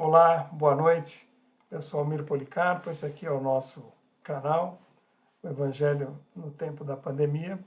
Olá, boa noite. Eu sou Almir Policarpo, esse aqui é o nosso canal, o Evangelho no Tempo da Pandemia.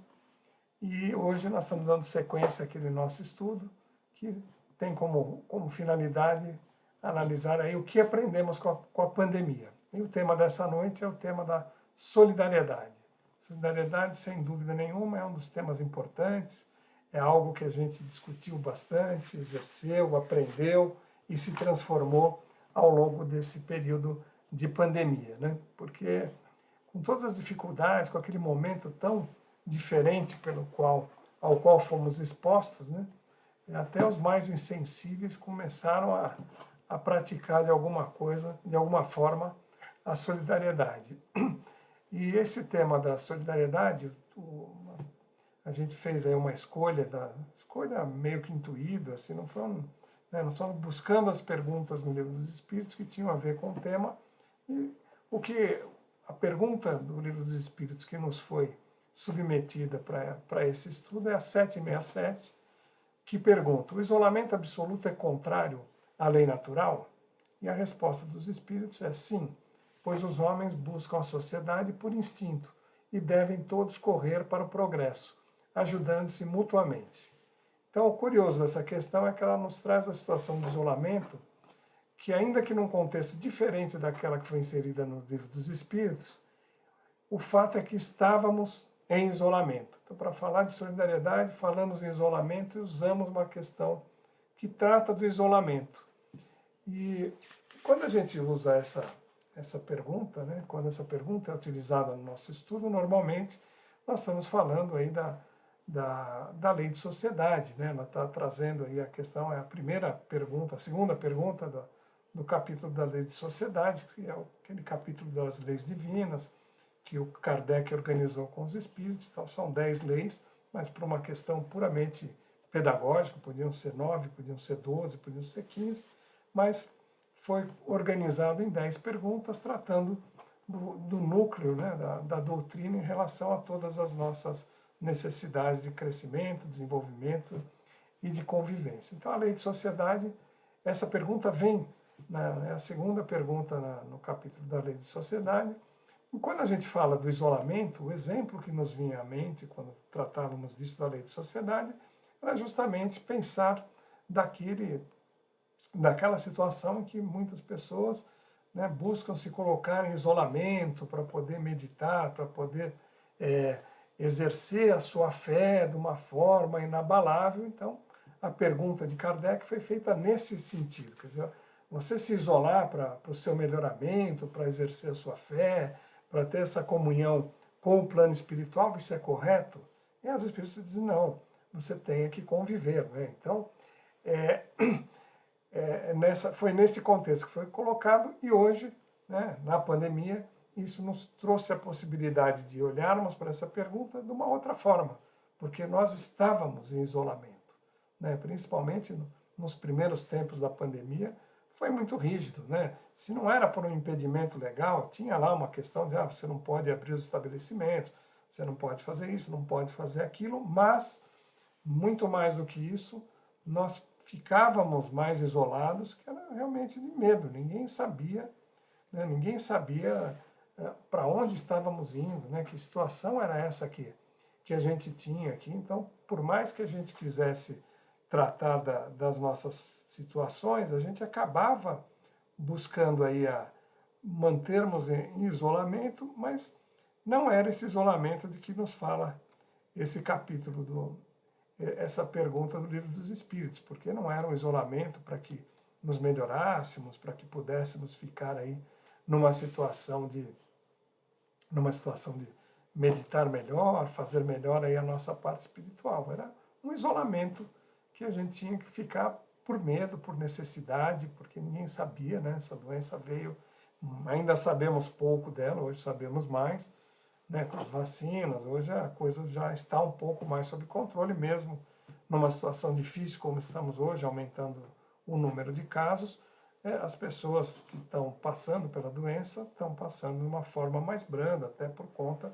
E hoje nós estamos dando sequência àquele nosso estudo, que tem como finalidade analisar aí o que aprendemos com a pandemia. E o tema dessa noite é o tema da solidariedade. Solidariedade, sem dúvida nenhuma, é um dos temas importantes, é algo que a gente discutiu bastante, exerceu, aprendeu e se transformou ao longo desse período de pandemia, né? Porque com todas as dificuldades, com aquele momento tão diferente ao qual fomos expostos, né? Até os mais insensíveis começaram a praticar de alguma forma, a solidariedade. E esse tema da solidariedade, a gente fez aí uma escolha meio que intuída, assim, não foi nós estamos buscando as perguntas no Livro dos Espíritos que tinham a ver com o tema, e a pergunta do Livro dos Espíritos que nos foi submetida para esse estudo é a 767, que pergunta: o isolamento absoluto é contrário à lei natural? E a resposta dos Espíritos é sim, pois os homens buscam a sociedade por instinto e devem todos correr para o progresso, ajudando-se mutuamente. Então, o curioso dessa questão é que ela nos traz a situação do isolamento, que ainda que num contexto diferente daquela que foi inserida no Livro dos Espíritos, o fato é que estávamos em isolamento. Então, para falar de solidariedade, falamos em isolamento e usamos uma questão que trata do isolamento. E quando a gente usa essa pergunta, né, quando essa pergunta é utilizada no nosso estudo, normalmente nós estamos falando aí da lei de sociedade, né? Ela está trazendo aí a questão, é a primeira pergunta, a segunda pergunta do capítulo da lei de sociedade, que é aquele capítulo das leis divinas, que o Kardec organizou com os espíritos. Então são 10 leis, mas por uma questão puramente pedagógica, podiam ser 9, podiam ser 12, podiam ser 15, mas foi organizado em 10 perguntas, tratando do núcleo, né, da doutrina em relação a todas as nossas necessidades de crescimento, desenvolvimento e de convivência. Então, a lei de sociedade, essa pergunta vem, é a segunda pergunta no capítulo da lei de sociedade. E quando a gente fala do isolamento, o exemplo que nos vinha à mente quando tratávamos disso da lei de sociedade era justamente pensar daquela situação em que muitas pessoas, né, buscam se colocar em isolamento para poder meditar, para poder exercer a sua fé de uma forma inabalável. Então, a pergunta de Kardec foi feita nesse sentido, quer dizer, você se isolar para o seu melhoramento, para exercer a sua fé, para ter essa comunhão com o plano espiritual, isso é correto? E os espíritos dizem, não, você tem que conviver, né? Então, foi nesse contexto que foi colocado, e hoje, né, na pandemia, isso nos trouxe a possibilidade de olharmos para essa pergunta de uma outra forma, porque nós estávamos em isolamento, né? Principalmente nos primeiros tempos da pandemia, foi muito rígido, né? Se não era por um impedimento legal, tinha lá uma questão de você não pode abrir os estabelecimentos, você não pode fazer isso, não pode fazer aquilo, mas, muito mais do que isso, nós ficávamos mais isolados, que era realmente de medo, ninguém sabia, né? Ninguém sabia para onde estávamos indo, né? Que situação era essa que a gente tinha aqui. Então, por mais que a gente quisesse tratar das nossas situações, a gente acabava buscando aí mantermos em isolamento, mas não era esse isolamento de que nos fala esse capítulo, essa pergunta do Livro dos Espíritos, porque não era um isolamento para que nos melhorássemos, para que pudéssemos ficar aí numa situação de meditar melhor, fazer melhor aí a nossa parte espiritual. Era um isolamento que a gente tinha que ficar por medo, por necessidade, porque ninguém sabia, né? Essa doença veio, ainda sabemos pouco dela, hoje sabemos mais, né? Com as vacinas, hoje a coisa já está um pouco mais sob controle, mesmo numa situação difícil como estamos hoje, aumentando o número de casos, as pessoas que estão passando pela doença estão passando de uma forma mais branda, até por conta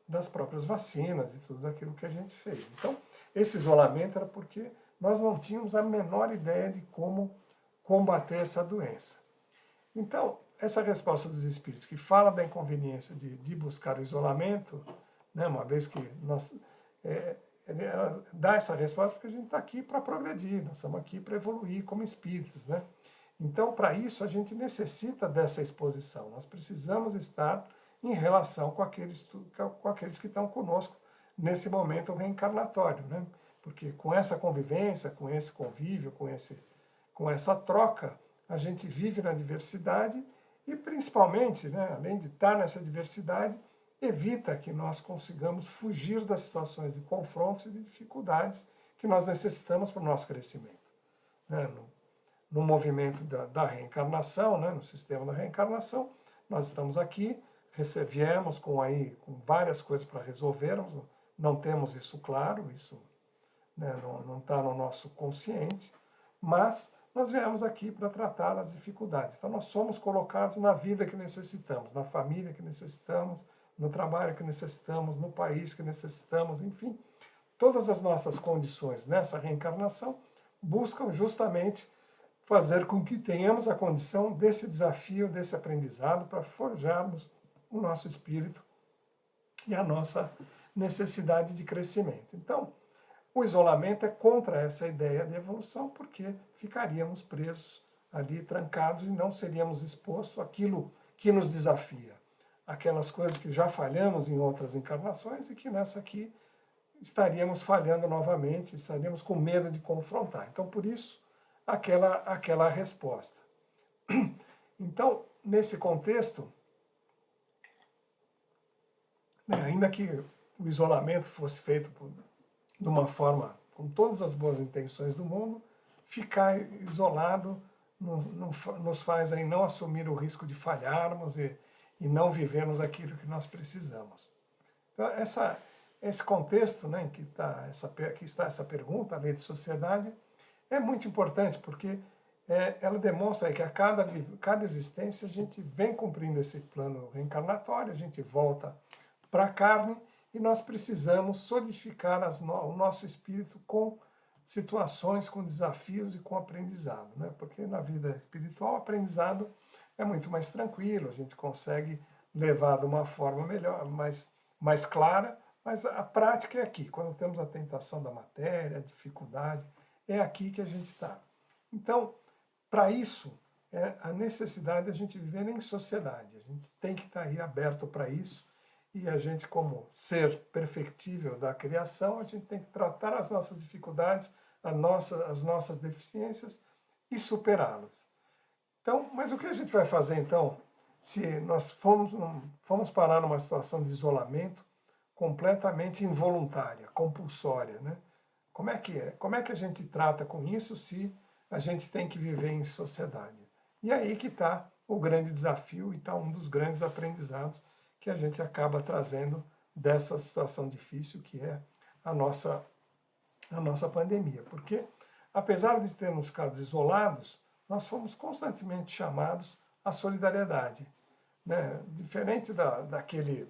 das próprias vacinas e tudo aquilo que a gente fez. Então, esse isolamento era porque nós não tínhamos a menor ideia de como combater essa doença. Então, essa resposta dos espíritos que fala da inconveniência de buscar o isolamento, né, uma vez que nós ela dá essa resposta porque a gente está aqui para progredir, nós estamos aqui para evoluir como espíritos, né? Então, para isso, a gente necessita dessa exposição, nós precisamos estar em relação com aqueles que estão conosco nesse momento reencarnatório, né? Porque com essa convivência, com esse convívio, com essa troca, a gente vive na diversidade e, principalmente, né, além de estar nessa diversidade, evita que nós consigamos fugir das situações de confrontos e de dificuldades que nós necessitamos para o nosso crescimento. Né? No movimento da reencarnação, né, no sistema da reencarnação, nós estamos aqui, viemos com várias coisas para resolvermos, não temos isso claro, isso, né, não está no nosso consciente, mas nós viemos aqui para tratar as dificuldades. Então, nós somos colocados na vida que necessitamos, na família que necessitamos, no trabalho que necessitamos, no país que necessitamos, enfim. Todas as nossas condições nessa reencarnação buscam justamente fazer com que tenhamos a condição desse desafio, desse aprendizado, para forjarmos o nosso espírito e a nossa necessidade de crescimento. Então, o isolamento é contra essa ideia de evolução, porque ficaríamos presos ali, trancados, e não seríamos expostos àquilo que nos desafia. Aquelas coisas que já falhamos em outras encarnações e que nessa aqui estaríamos falhando novamente, estaríamos com medo de confrontar. Então, por isso, aquela resposta. Então, nesse contexto, né, ainda que o isolamento fosse feito de uma forma com todas as boas intenções do mundo, ficar isolado nos faz aí não assumir o risco de falharmos e não vivermos aquilo que nós precisamos. Então, esse contexto, né, em que está essa pergunta, a lei de sociedade, é muito importante, porque ela demonstra que a cada existência a gente vem cumprindo esse plano reencarnatório, a gente volta para a carne e nós precisamos solidificar o nosso espírito com situações, com desafios e com aprendizado, né? Porque na vida espiritual o aprendizado é muito mais tranquilo, a gente consegue levar de uma forma melhor, mais clara, mas a prática é aqui, quando temos a tentação da matéria, a dificuldade, é aqui que a gente está. Então, para isso, a necessidade de a gente viver em sociedade, a gente tem que estar aí aberto para isso, e a gente, como ser perfectível da criação, a gente tem que tratar as nossas dificuldades, as nossas deficiências e superá-las. Então, mas o que a gente vai fazer então, se nós fomos parar numa situação de isolamento completamente involuntária, compulsória, né? Como é que é? Como é que a gente trata com isso se a gente tem que viver em sociedade? E aí que está o grande desafio e está um dos grandes aprendizados que a gente acaba trazendo dessa situação difícil que é a nossa pandemia. Porque, apesar de termos ficado isolados, nós fomos constantemente chamados à solidariedade. Né? Diferente daquele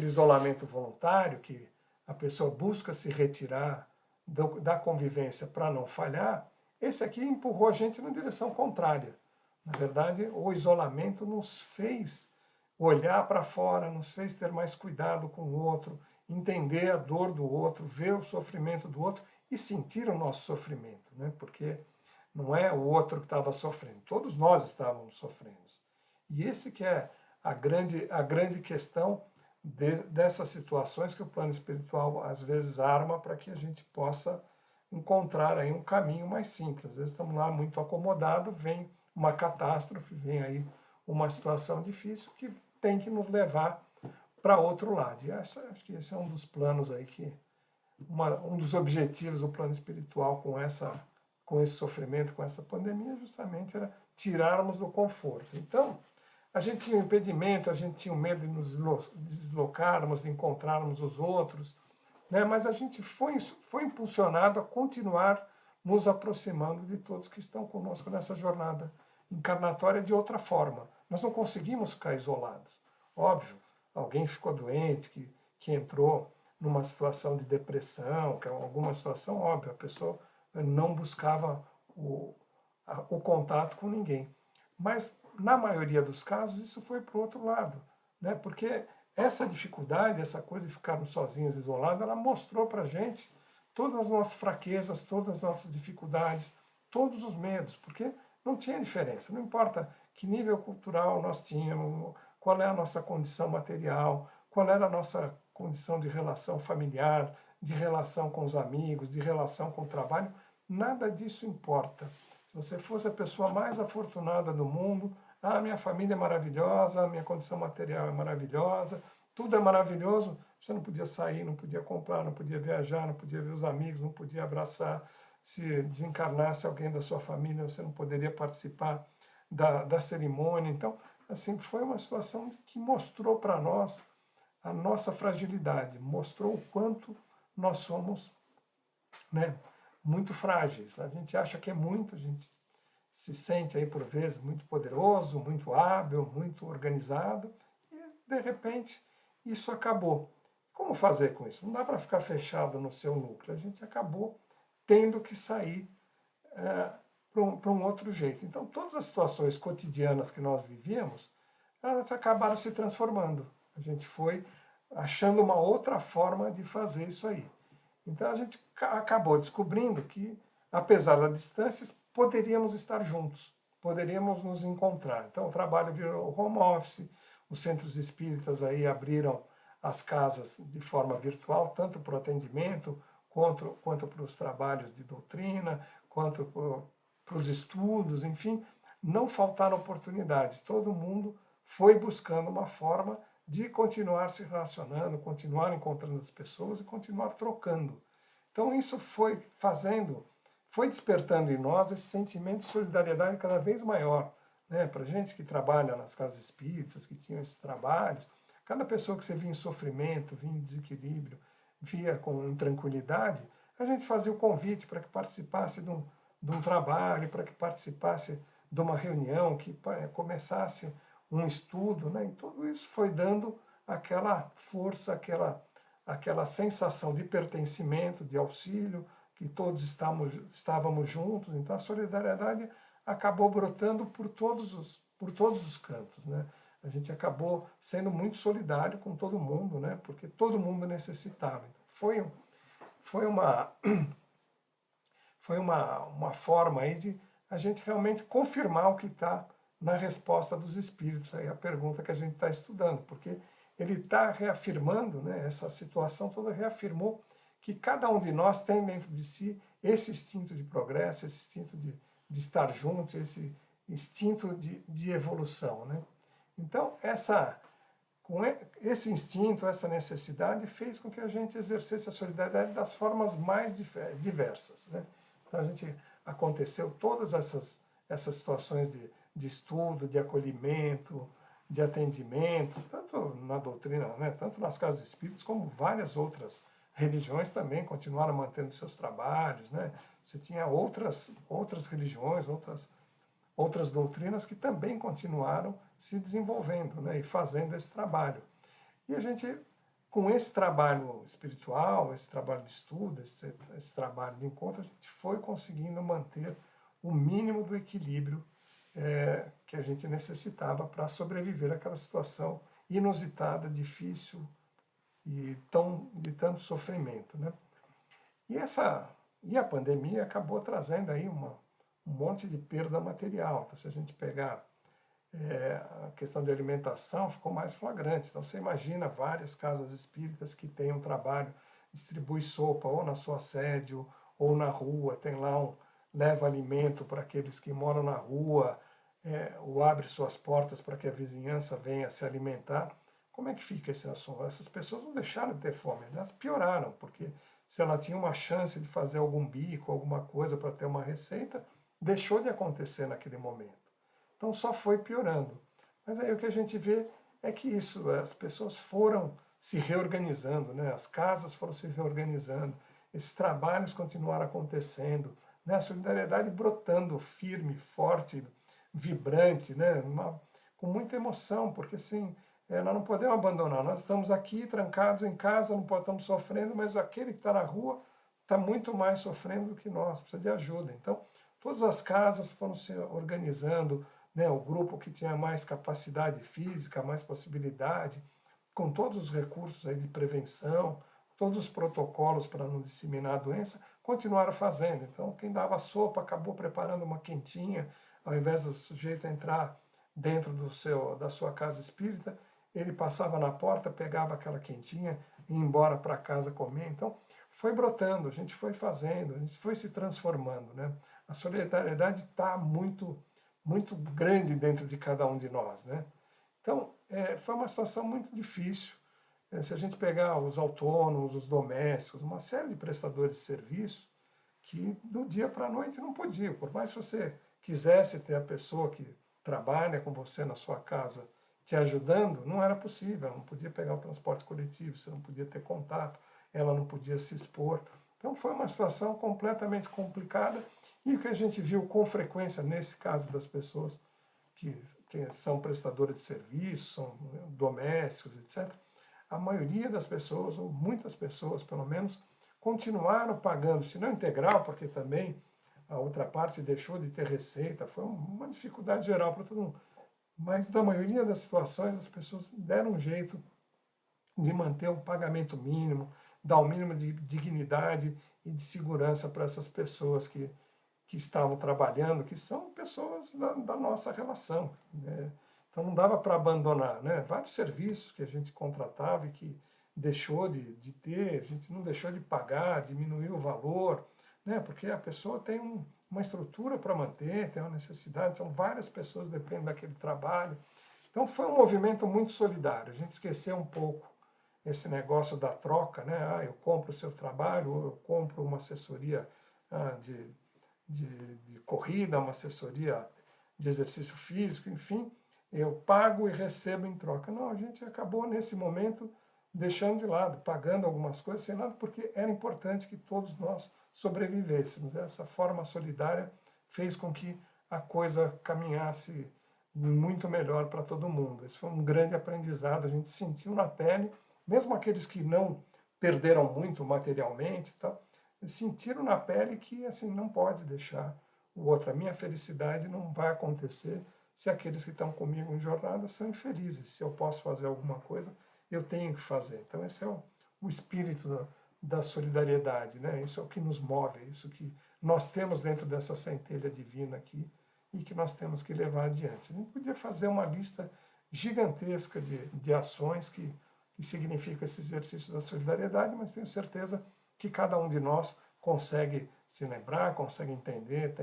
isolamento voluntário, que a pessoa busca se retirar da convivência para não falhar, esse aqui empurrou a gente na direção contrária. Na verdade, o isolamento nos fez olhar para fora, nos fez ter mais cuidado com o outro, entender a dor do outro, ver o sofrimento do outro e sentir o nosso sofrimento, né? Porque não é o outro que estava sofrendo, todos nós estávamos sofrendo. E esse que é a grande questão dessas situações que o plano espiritual às vezes arma para que a gente possa encontrar aí um caminho mais simples. Às vezes estamos lá muito acomodados, vem uma catástrofe, vem aí uma situação difícil que tem que nos levar para outro lado. E acho que esse é um dos planos aí, um dos objetivos do plano espiritual com esse sofrimento, com essa pandemia, justamente era tirarmos do conforto. Então, a gente tinha um impedimento, a gente tinha um medo de nos deslocarmos, de encontrarmos os outros, né? Mas a gente foi impulsionado a continuar nos aproximando de todos que estão conosco nessa jornada encarnatória de outra forma. Nós não conseguimos ficar isolados. Óbvio, alguém ficou doente, que entrou numa situação de depressão, que é alguma situação, óbvio, a pessoa não buscava o contato com ninguém. Mas na maioria dos casos, isso foi para o outro lado, né? Porque essa dificuldade, essa coisa de ficarmos sozinhos, isolados, ela mostrou para a gente todas as nossas fraquezas, todas as nossas dificuldades, todos os medos, porque não tinha diferença, não importa que nível cultural nós tínhamos, qual é a nossa condição material, qual era a nossa condição de relação familiar, de relação com os amigos, de relação com o trabalho, nada disso importa. Se você fosse a pessoa mais afortunada do mundo, minha família é maravilhosa, minha condição material é maravilhosa, tudo é maravilhoso, você não podia sair, não podia comprar, não podia viajar, não podia ver os amigos, não podia abraçar. Se desencarnasse alguém da sua família, você não poderia participar da cerimônia. Então, assim, foi uma situação que mostrou para nós a nossa fragilidade, mostrou o quanto nós somos, né, muito frágeis. A gente acha que é muito, a gente se sente aí por vezes muito poderoso, muito hábil, muito organizado, e de repente isso acabou. Como fazer com isso? Não dá para ficar fechado no seu núcleo, a gente acabou tendo que sair para um outro jeito. Então, todas as situações cotidianas que nós vivíamos, elas acabaram se transformando. A gente foi achando uma outra forma de fazer isso aí. Então, a gente acabou descobrindo que, apesar da distância, poderíamos estar juntos, poderíamos nos encontrar. Então, o trabalho virou home office, os centros espíritas aí abriram as casas de forma virtual, tanto para o atendimento, quanto para os trabalhos de doutrina, quanto para os estudos, enfim, não faltaram oportunidades. Todo mundo foi buscando uma forma de continuar se relacionando, continuar encontrando as pessoas e continuar trocando. Então isso foi foi despertando em nós esse sentimento de solidariedade cada vez maior, né? Para gente que trabalha nas casas espíritas, que tinham esses trabalhos, cada pessoa que você via em sofrimento, via em desequilíbrio, via com intranquilidade, a gente fazia o convite para que participasse de um trabalho, para que participasse de uma reunião, que começasse um estudo, né? E tudo isso foi dando aquela força, aquela sensação de pertencimento, de auxílio, que todos estávamos juntos. Então a solidariedade acabou brotando por todos os cantos, né? A gente acabou sendo muito solidário com todo mundo, né? Porque todo mundo necessitava. Foi uma, uma forma aí de a gente realmente confirmar o que está na resposta dos espíritos, aí a pergunta que a gente está estudando, porque ele está reafirmando, né, essa situação toda reafirmou que cada um de nós tem dentro de si esse instinto de progresso, esse instinto de estar junto, esse instinto de evolução, né? Então, com esse instinto, essa necessidade, fez com que a gente exercesse a solidariedade das formas mais diversas, né? Então, aconteceu todas essas situações de estudo, de acolhimento, de atendimento, tanto na doutrina, né, tanto nas casas espíritas, como várias outras religiões também continuaram mantendo seus trabalhos, né? Você tinha outras religiões, outras doutrinas que também continuaram se desenvolvendo, né, e fazendo esse trabalho. E a gente, com esse trabalho espiritual, esse trabalho de estudo, esse trabalho de encontro, a gente foi conseguindo manter o mínimo do equilíbrio que a gente necessitava para sobreviver àquela situação inusitada, difícil e de tanto sofrimento, né? E a pandemia acabou trazendo aí um monte de perda material. Então, se a gente pegar a questão de alimentação, ficou mais flagrante. Então, você imagina várias casas espíritas que têm um trabalho, distribui sopa ou na sua sede ou na rua, tem lá leva alimento para aqueles que moram na rua, ou abre suas portas para que a vizinhança venha se alimentar. Como é que fica esse assunto? Essas pessoas não deixaram de ter fome, elas pioraram, porque se ela tinha uma chance de fazer algum bico, alguma coisa para ter uma receita, deixou de acontecer naquele momento. Então só foi piorando. Mas aí o que a gente vê é que as pessoas foram se reorganizando, né? As casas foram se reorganizando, esses trabalhos continuaram acontecendo, né? A solidariedade brotando firme, forte, vibrante, né? Com muita emoção, porque assim, nós não podemos abandonar, nós estamos aqui trancados em casa, não estamos sofrendo, mas aquele que está na rua está muito mais sofrendo do que nós, precisa de ajuda. Então, todas as casas foram se organizando, né, o grupo que tinha mais capacidade física, mais possibilidade, com todos os recursos aí de prevenção, todos os protocolos para não disseminar a doença, continuaram fazendo. Então, quem dava sopa acabou preparando uma quentinha, ao invés do sujeito entrar dentro da sua casa espírita, ele passava na porta, pegava aquela quentinha e ia embora para casa comer. Então, foi brotando, a gente foi fazendo, a gente foi se transformando, né? A solidariedade está muito grande dentro de cada um de nós, né? Então, foi uma situação muito difícil. Se a gente pegar os autônomos, os domésticos, uma série de prestadores de serviço que do dia para a noite não podiam. Por mais que você quisesse ter a pessoa que trabalha com você na sua casa te ajudando, não era possível. Ela não podia pegar o transporte coletivo, você não podia ter contato, ela não podia se expor. Então foi uma situação completamente complicada e o que a gente viu com frequência nesse caso das pessoas que são prestadores de serviço, são domésticos, etc., a maioria das pessoas, ou muitas pessoas pelo menos, continuaram pagando, se não integral, porque também a outra parte deixou de ter receita, foi uma dificuldade geral para todo mundo. Mas na maioria das situações as pessoas deram um jeito de manter o pagamento mínimo, dar o mínimo de dignidade e de segurança para essas pessoas que estavam trabalhando, que são pessoas da nossa relação, né? Então não dava para abandonar, né? Vários serviços que a gente contratava e que deixou de ter, a gente não deixou de pagar, diminuiu o valor, né? Porque a pessoa tem uma estrutura para manter, tem uma necessidade, são várias pessoas que dependem daquele trabalho. Então foi um movimento muito solidário, a gente esqueceu um pouco esse negócio da troca, né? Ah, eu compro o seu trabalho, ou eu compro uma assessoria de corrida, uma assessoria de exercício físico, enfim, eu pago e recebo em troca. Não, a gente acabou nesse momento deixando de lado, pagando algumas coisas sem nada, porque era importante que todos nós sobrevivêssemos. Essa forma solidária fez com que a coisa caminhasse muito melhor para todo mundo. Esse foi um grande aprendizado, a gente sentiu na pele, mesmo aqueles que não perderam muito materialmente, tal, sentiram na pele que assim não pode deixar o outro. A minha felicidade não vai acontecer se aqueles que estão comigo em jornada são infelizes. Se eu posso fazer alguma coisa, eu tenho que fazer. Então esse é o espírito da solidariedade, né? Isso é o que nos move, é isso que nós temos dentro dessa centelha divina aqui e que nós temos que levar adiante. A gente podia fazer uma lista gigantesca de ações que significam esse exercício da solidariedade, mas tenho certeza que cada um de nós consegue se lembrar, consegue entender,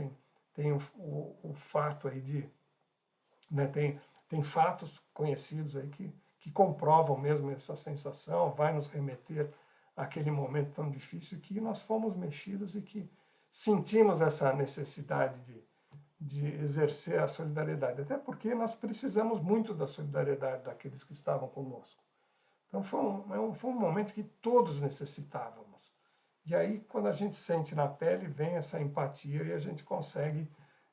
tem o fato aí de, né, tem fatos conhecidos aí que comprovam mesmo essa sensação, vai nos remeter àquele momento tão difícil que nós fomos mexidos e que sentimos essa necessidade de exercer a solidariedade, até porque nós precisamos muito da solidariedade daqueles que estavam conosco. Então foi um momento que todos necessitávamos. E aí, quando a gente sente na pele, vem essa empatia e a gente consegue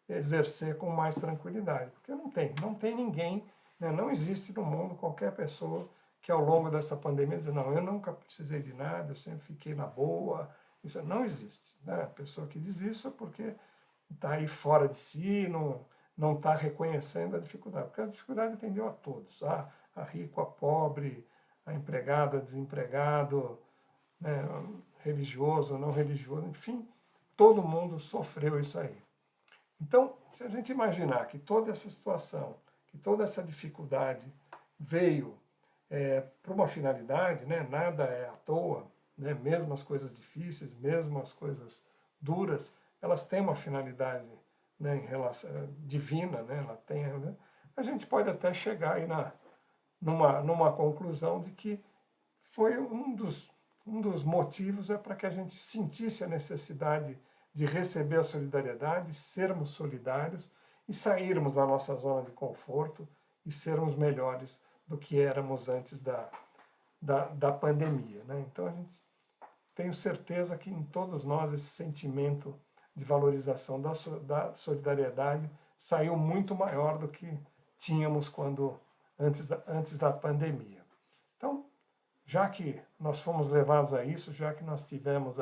exercer com mais tranquilidade. Porque não tem ninguém, né, não existe no mundo qualquer pessoa que ao longo dessa pandemia diz, não, eu nunca precisei de nada, eu sempre fiquei na boa. Isso não existe, né? A pessoa que diz isso é porque está aí fora de si, não está reconhecendo a dificuldade. Porque a dificuldade atendeu a todos, a rico, a pobre, a empregado, a desempregado, né, religioso, não religioso, enfim, todo mundo sofreu isso aí. Então, se a gente imaginar que toda essa situação, que toda essa dificuldade veio para uma finalidade, né, nada é à toa, né, mesmo as coisas difíceis, mesmo as coisas duras, elas têm uma finalidade, né, em relação, divina, né, ela tem, né, a gente pode até chegar aí numa conclusão de que foi um dos motivos para que a gente sentisse a necessidade de receber a solidariedade, sermos solidários e sairmos da nossa zona de conforto e sermos melhores do que éramos antes da pandemia, né? Então, tenho certeza que em todos nós esse sentimento de valorização da solidariedade saiu muito maior do que tínhamos antes da pandemia. Então, já que nós fomos levados a isso, já que nós tivemos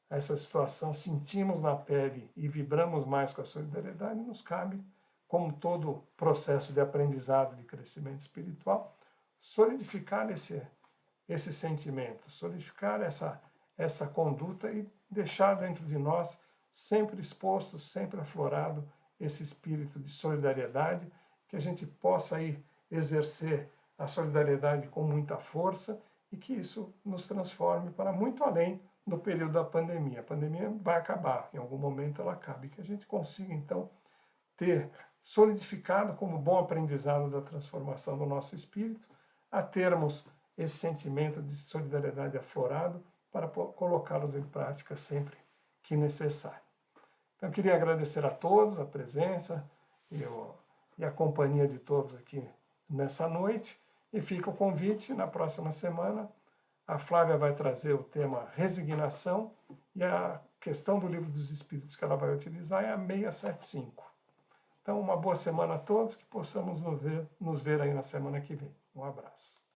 essa situação, sentimos na pele e vibramos mais com a solidariedade, nos cabe como todo processo de aprendizado, de crescimento espiritual, solidificar esse sentimento, solidificar essa conduta e deixar dentro de nós, sempre exposto, sempre aflorado, esse espírito de solidariedade, que a gente possa aí exercer a solidariedade com muita força e que isso nos transforme para muito além do período da pandemia. A pandemia vai acabar, em algum momento ela acaba, e que a gente consiga, então, ter solidificado como bom aprendizado da transformação do nosso espírito, a termos esse sentimento de solidariedade aflorado para colocá-los em prática sempre que necessário. Então, eu queria agradecer a todos a presença e a companhia de todos aqui nessa noite, e fica o convite, na próxima semana, a Flávia vai trazer o tema resignação, e a questão do Livro dos Espíritos que ela vai utilizar é a 675. Então, uma boa semana a todos, que possamos nos ver aí na semana que vem. Um abraço.